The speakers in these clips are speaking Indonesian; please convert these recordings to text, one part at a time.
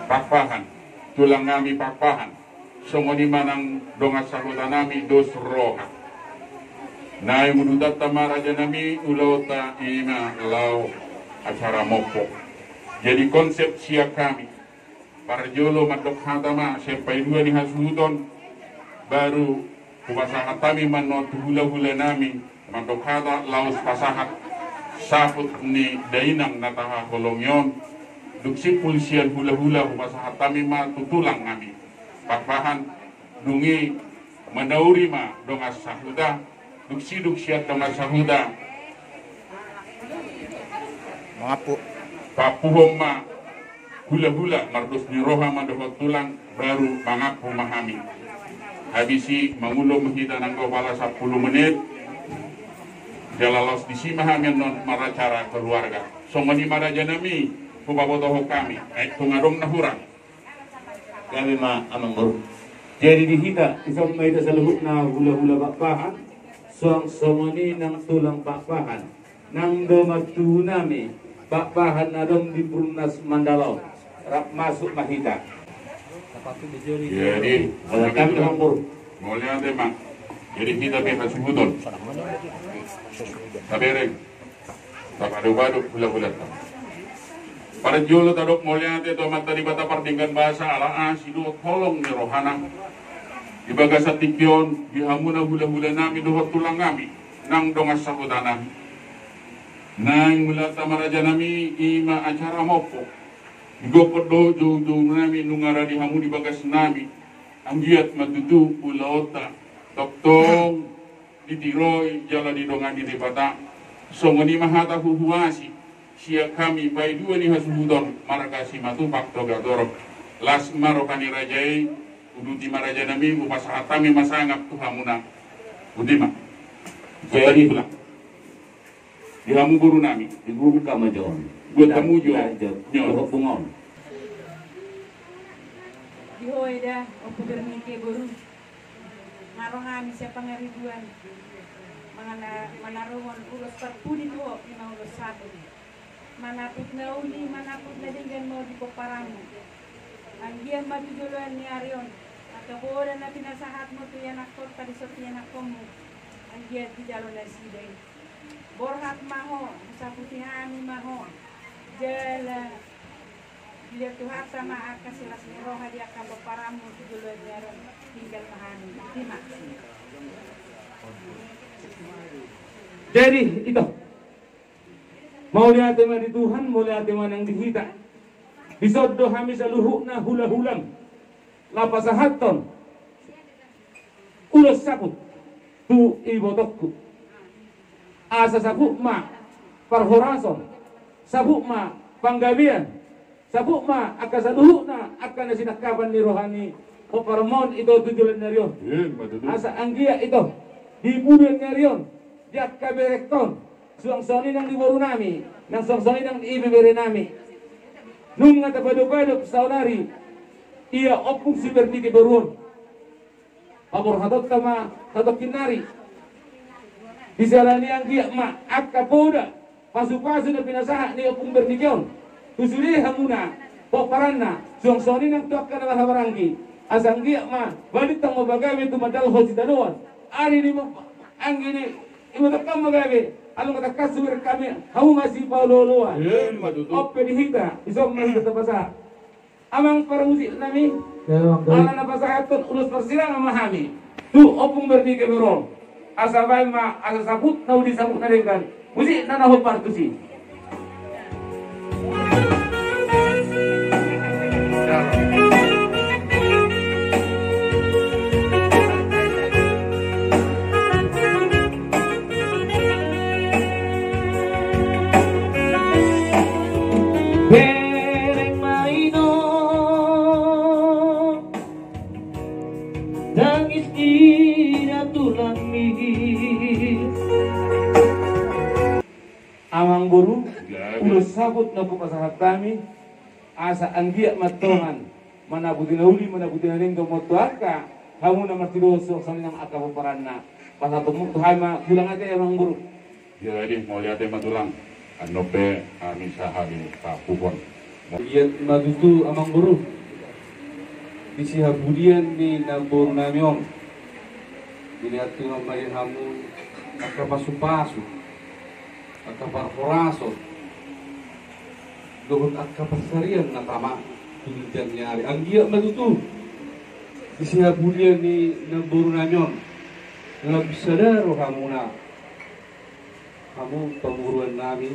pakpahan, tulang nami pakpahan, songoni manang dongas sahuta nami dos roha. Nai munudat tamaraja nami ulauta ima lau acara mopo. Jadi konsep siap kami, para jolo matok hatama sampai dua ni hasudon, baru kupasahat kami manot hula-hula nami, matok hata laus pasahat, saput ni dainang nataha kolongyon, duksi pulsian hula-hula kupasahat kami ma tutulang kami. Pakpahan dungi menauri ma dongas sahuda, duksi-duksiat dongas sahuda. Mengapu. Papuhom ma hula-hula mardus ni roha mandokot tulang baru mengaku mahami. Habisi mengulung menghita nanggo bala 10 menit. Jalalos disi mahami non maracara keluarga. Songoni maraja nami kubabotoho kami. Tungadong nahurang. Kami ma amang baru. Jadi dihita isang may tasaluhut na hula-hula pakpahan. Songoni ng tulang pakpahan. Nang domatu nami pakpahan na dong di Purnas Mandalaw. Rap masuk mahita. Jadi kami amang baru. mulia tema. Jadi kita pihak subuton. Tabereng. Tapadu-badu hula-hula. Para jolo tadok mulia te tomat tadi bata pardinggan bahasa ala asidu kolong ni rohana. Di bagasa tikyon bihamuna hula-hula nami dohot tulang kami nang dongas sakutana. Nang mula tamaraja nami ima acara mopo. Gopot dojo nami nungara di hamu di bagas nami. Anggiat matutu ulaota toktong ditiroi jala di dongan di debata. Songoni mahata huhuasi. Siap kami bayi dua ni hasudon marakasi matupak toga dorok las marokani rajai uduti maraja nami upasahat kami masangap tuhamuna udima jadi pulang dihamu guru nami Di guru kamajon. buat tamu jo Nyo bungon. Dihoy dah opo bernike guru marong siapa ngariduan manaruhon ulos parpudi tuho ina ulos satu manapit na uli, manapit na din mo di koparamu. Ang diyan matujuluan ni Arion. At kabuolan na pinasahat mo to yan aktor, parisot yan ako mo. Ang diyan di jalo na siday. Borhat maho, sa putihani maho. Jala, bila tuhat sama aka silas ni roha di akan koparamu tujuluan ni Arion. Tinggal mahani. Timak. Jadi itu. Mau lihat tema di Tuhan, mau lihat tema yang dihita. Bisodo hami saluhu na hula-hulang. Lapasahaton. Ulos saput. Tu ibotokku. Asa sabuk ma parhorason. Sabuk ma panggabian. Sabuk ma akasaluhu na akan nasinakaban ni rohani. O paramon ito tujulan na riyon. Asa anggia ito. Dibunuhan na riyon. Diak kaberekton. Suang-suangin ang liwaro nami, nang suang-suangin ang ibibere nami. Nung nga tabado-bado sa unari, iya opung si Bernike Baruon. Pabor hatot kama, hatot kinari. Disalani ang giyak ma, akapoda, pasu-pasu na pinasaha ni opung Bernikeon. Tusuli hamuna, poparan na, suang-suangin ang tuak ka na mahabarangki. Asang giyak ma, balik tang mabagawi tumadalho si Danuan. Ari ni mo, ang gini, imatak kang magawi. Alam kata kasur kami, kamu masih pauloloa. Ope dihita, isok masih terpasa. Amang para musik nami, ala napasa aton ulus persilang memahami. Tu opung Bernike Baruon. Asa bayi ma, asa sabut, nau disabut nadengan. Musik nana hopar tu si. Bereng maino nangis ina tulang mihis Amang guru ulus sabut na pupasahat kami asa anggiak matongan manabuti na uli manabuti na rin motuaka kamu na martidoso sa nang akapaparan na pasatumuk tuhama kulang aja amang guru. Jadi mau lihat tema tulang anope amisa hari pakupon. Iya madutu amang guru isi habudian ni nabor namion dilihat tu namanya hamun aka pasu-pasu aka parporaso dohot aka pasarian na tama tulijan nyari anggia matutu isi habudian ni nabor namion dalam sadaro hamuna kamu penguruan nami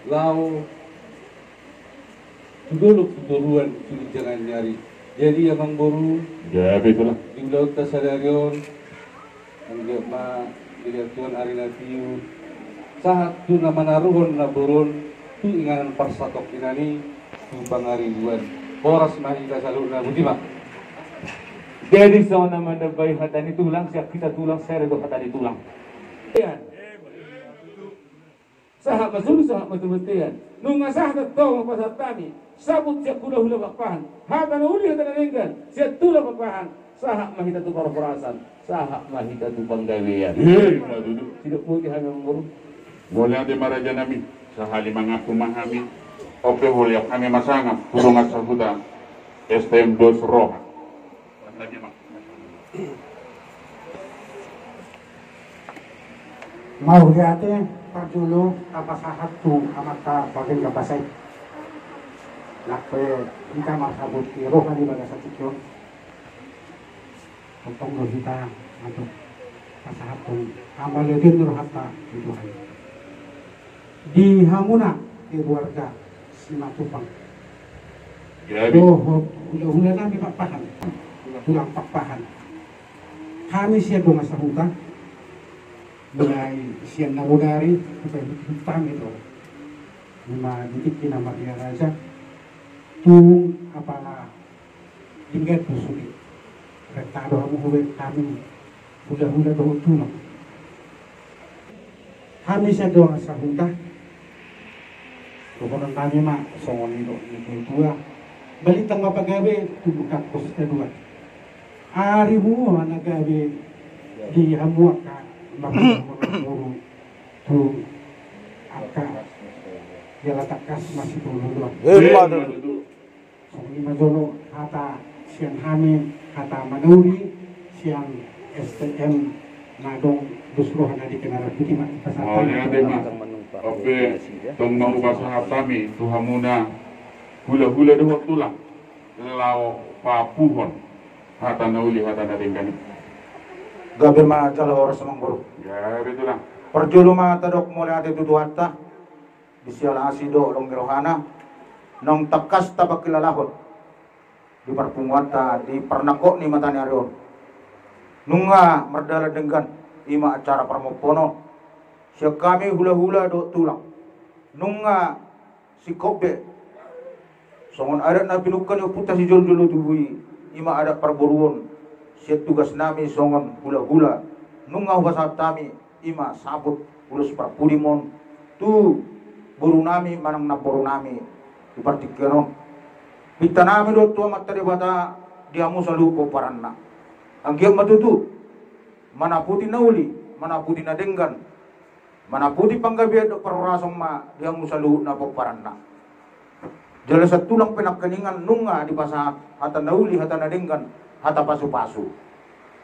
lau tudolok tuduruan sulit jangan nyari jadi abang boru Ya betul lah. di laut tasadarion anggap ma dilihat tuan arina tiu saat tu nama naruhon na boron tu inganan parsatok inani tu pangaribuan boras mahita saluna budimak. Jadi sama nama bayi hatani tulang siap kita tulang saya itu hatani tulang. Sahak masuk sahak mati-matian. Nunga sahak tong pasar tani. Sabut siap kuda hula bakpahan. Hata uli hata nenggan. Siap tula bakpahan. Sahak mahita tu korporasan. Sahak mahita tu penggawean. Duduk. Tidak boleh hanya mengurus. Boleh ada maraja nami. Sahali mengaku mahami. Oke boleh kami masangap. Turung asal huda. STM dos roha. Lagi mak. Mau lihatnya Pak Julu apa sahat tu amat bagian kapasai. Lakpe kita marsabut roh kan di bagas satikyo. Potong roh kita untuk pasahat tu amal ledin roh hatta itu hari. Di Hamuna di keluarga Simatupang. Jadi. Udah kami papahan, tulang papahan. Kami siap dong masa hutan. Mulai siang nabudari sampai hutang itu 5 titik di nama dia raja tu apalah tinggal busuk retado kamu huwet kami hula doang tulang kami saya doang asa hutan kemudian kami mak songon itu dua balitang mapagawe tu bukan kos kedua hari buah nagawe di hamuak makanya tu angka dia letakkan masih dulu. Soalnya majono hata siang hamil hata manuri siang STM nadong dusrohan di kenara putih mak Oh ya tema. Oke, tong mau bahasa kami tuhamuna hula-hula dua tulang. Lau papuhon hata nauli hata naringkan. Gabi ma calo oras mang buru. Ya betul lah. Perjulu ma tadok mulai ate tuduhatta. Disiala asido long gerohana. Nong takas tabak kilalahot. Di perpunguata di pernako ni matani arion. Nunga merdala denggan ima acara parmopono. Siya kami hula-hula do tulang. Nunga si kobe. Songon ada na pinukan yung puta si jol-jolo tubuhi. Ima ada perburuan. Siya tugas nami songon hula-hula nunga wasat tami ima sabut ulus parpudimon tu buru nami manang na buru nami ipartikeron pita nami do tua matari bata diamu saluko paranna anggiam matutu mana putih nauli mana putih na denggan mana putih panggabiad do parorasong ma diamu salu na paranna jala sa tulang penakaningan nunga di pasahat hata nauli hata na denggan hata pasu-pasu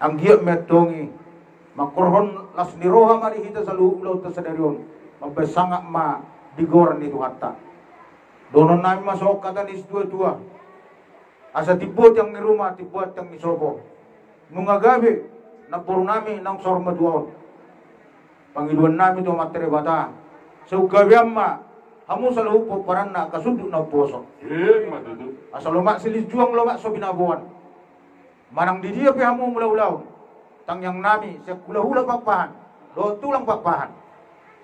ang giyak metongi makorhon las niroha mari hita sa luulaw ta sa darion magbasanga ma digoran itu hatta donon namin masok kata ni dua-dua asa tibot yang ni rumah tibot yang ni sobo nung agabi napuro namin ng sorma duon pangiluan namin to materi bata sa ugabi amma hamu sa lupo paran na kasundo na poso asa lumak silis juang lumak so binabuan manang di dia pihamu mula-ulaw tangyang nami sa hula-hula pakpahan do tulang pakpahan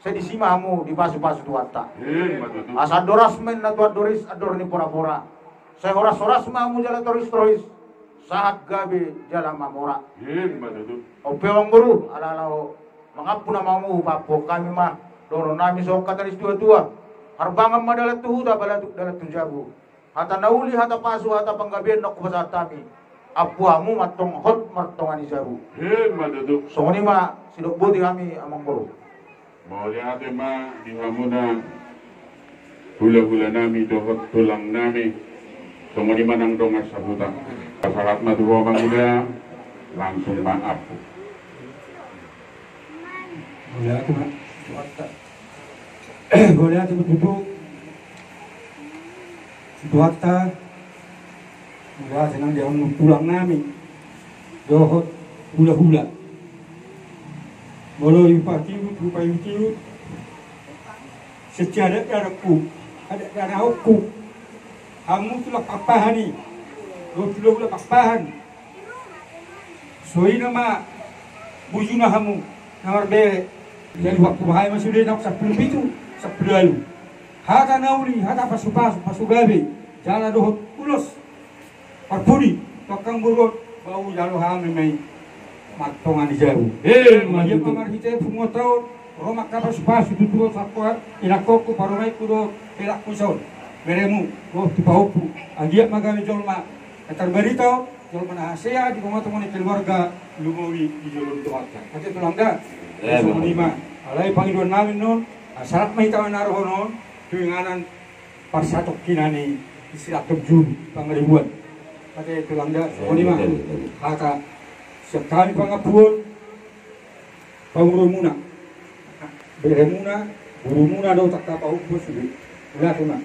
sa disima hamu di pasu-pasu tuwata asa doras men na tuwa doris ador ni pora-pora sa horas-horas mamu jala toris-toris saat gabi jala mamora o pewang guru alalaw mangapu na mamu papo kami mah doro nami so katalis dua-dua harbangan madalat tuhuda balatuk dalat tunjabu hata nauli hata pasu hata panggabian nak kubasat kami apuamu matong hot martongan isabu. Maduduk. So ni ma sidok budi kami amang boro. Mau lihat ma di hamuna hula-hula nami dohot tulang nami. So ni manang dongas sabutan. Salat madura manguda langsung maaf. Boleh aku mak. Boleh aku duduk. Duata. Udah senang dia pulang nami. Dohot hula-hula. Bolo yupatiut, upayutiut. Secara daraku, ada darah aku. Kamu tulah papahan ni. Lo tulah papahan. Soalnya nama bujuna kamu nomor bere. Jadi waktu bahaya masih dia nak 10 itu 10 lalu. Hata nauli, hata pasu gabe. Jalan dohot ulos. Parpudi, tokang burgot bau jalo hame mai matongan di jauh. Dia kamar kita semua tahun. Roma kapas pasu tutup sakwa inakoko paromai kudo pelak kuson. Beremu, tipaupu. Agiat magami jolma. Katar berita, jolma na asea di rumah teman keluarga lumawi di jolon tuaka. Kata tulangga. Semua lima. Alai panggilan namin non. Sarat may tawa naroon non. Tuinganan parsatok kinani istilah terjun pangribuan. Kata tulangga. Semua lima. Kata sekali pangapuan pangurumuna. Beremuna, burumuna daw tak kapaupo sulit. Wala ko na.